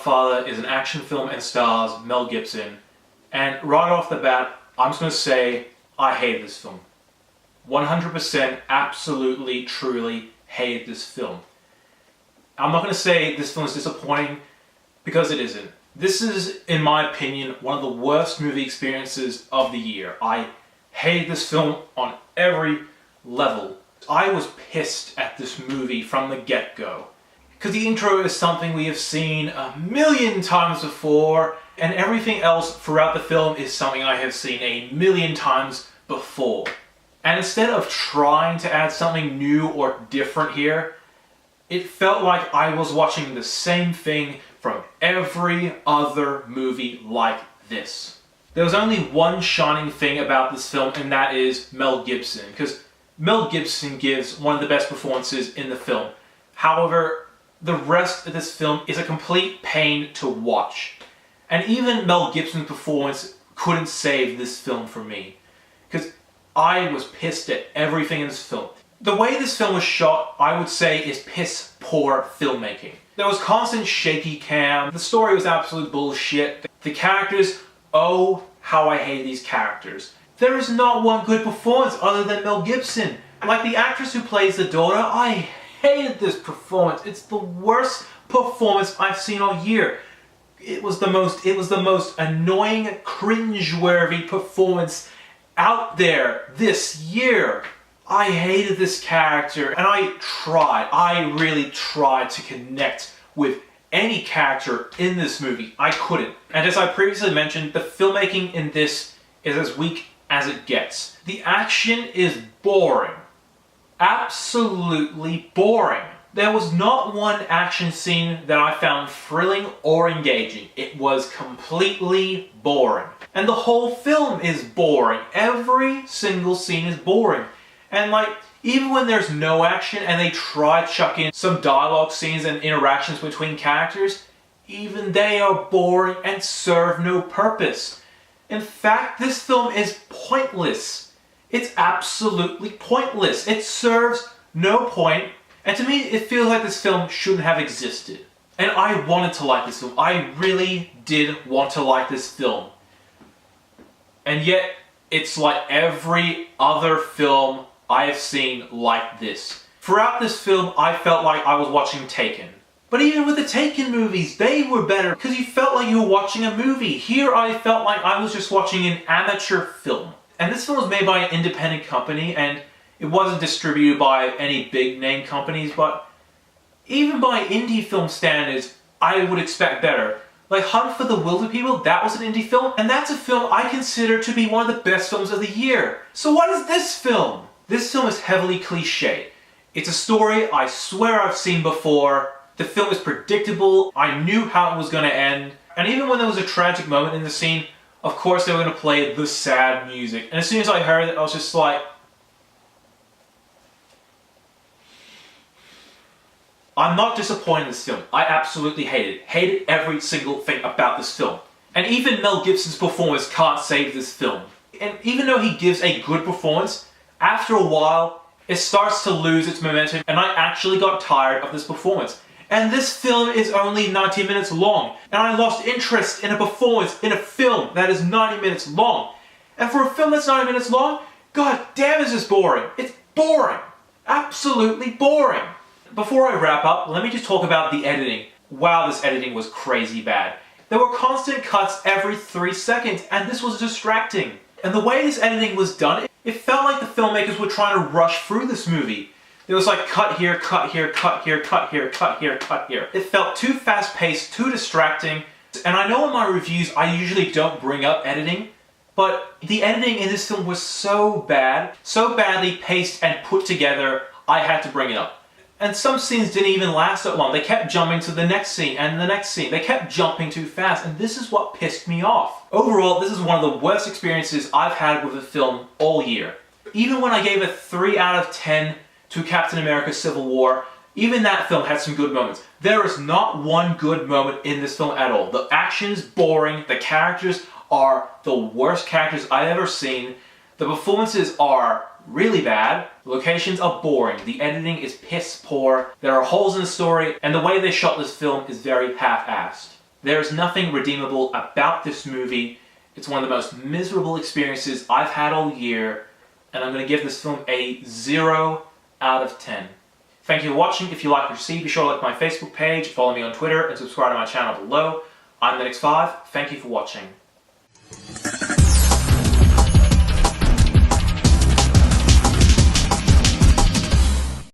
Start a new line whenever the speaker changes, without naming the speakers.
Godfather is an action film and stars Mel Gibson, and right off the bat, I'm just going to say I hate this film. 100% absolutely, truly hate this film. I'm not going to say this film is disappointing, because it isn't. This is, in my opinion, one of the worst movie experiences of the year. I hate this film on every level. I was pissed at this movie from the get-go. Because the intro is something we have seen a million times before, and everything else throughout the film is something I have seen a million times before. And instead of trying to add something new or different here, it felt like I was watching the same thing from every other movie like this. There was only one shining thing about this film, and that is Mel Gibson, because Mel Gibson gives one of the best performances in the film. However, the rest of this film is a complete pain to watch. And even Mel Gibson's performance couldn't save this film for me, because I was pissed at everything in this film. The way this film was shot, I would say, is piss poor filmmaking. There was constant shaky cam, the story was absolute bullshit, the characters, oh how I hate these characters. There is not one good performance other than Mel Gibson. Like the actress who plays the daughter, I hated this performance. It's the worst performance I've seen all year. It was the most annoying, cringe-worthy performance out there this year. I hated this character, and I really tried to connect with any character in this movie. I couldn't. And as I previously mentioned, the filmmaking in this is as weak as it gets. The action is boring. Absolutely boring. There was not one action scene that I found thrilling or engaging. It was completely boring. And the whole film is boring. Every single scene is boring. And even when there's no action and they try to chuck in some dialogue scenes and interactions between characters, even they are boring and serve no purpose. In fact, this film is pointless. It's absolutely pointless. It serves no point. And to me, it feels like this film shouldn't have existed. And I wanted to like this film. I really did want to like this film. And yet, it's like every other film I have seen like this. Throughout this film, I felt like I was watching Taken. But even with the Taken movies, they were better because you felt like you were watching a movie. Here I felt like I was just watching an amateur film. And this film was made by an independent company, and it wasn't distributed by any big name companies, but even by indie film standards, I would expect better. Like Hunt for the Wilderpeople, that was an indie film, and that's a film I consider to be one of the best films of the year. So what is this film? This film is heavily cliched. It's a story I swear I've seen before. The film is predictable. I knew how it was going to end. And even when there was a tragic moment in the scene, of course they were going to play the sad music. And as soon as I heard it, I was just like, I'm not disappointed in this film. I absolutely hate it. Hated every single thing about this film. And even Mel Gibson's performance can't save this film. And even though he gives a good performance, after a while, it starts to lose its momentum, and I actually got tired of this performance. And this film is only 90 minutes long, and I lost interest in a performance in a film that is 90 minutes long. And for a film that's 90 minutes long, god damn is this boring. It's boring. Absolutely boring. Before I wrap up, let me just talk about the editing. Wow, this editing was crazy bad. There were constant cuts every 3 seconds, and this was distracting. And the way this editing was done, it felt like the filmmakers were trying to rush through this movie. There was like cut here, cut here, cut here, cut here, cut here, cut here. It felt too fast-paced, too distracting. And I know in my reviews I usually don't bring up editing, but the editing in this film was so bad, so badly paced and put together, I had to bring it up. And some scenes didn't even last that long. They kept jumping to the next scene and the next scene. They kept jumping too fast, and this is what pissed me off. Overall, this is one of the worst experiences I've had with a film all year. Even when I gave a 3 out of 10 to Captain America Civil War, even that film had some good moments. There is not one good moment in this film at all. The action is boring, the characters are the worst characters I've ever seen, the performances are really bad, the locations are boring, the editing is piss poor, there are holes in the story, and the way they shot this film is very half-assed. There is nothing redeemable about this movie. It's one of the most miserable experiences I've had all year, and I'm going to give this film a 0 out of 10. Thank you for watching. If you like what you see, be sure to like my Facebook page, follow me on Twitter, and subscribe to my channel below. I'm NETX5. Thank you for watching.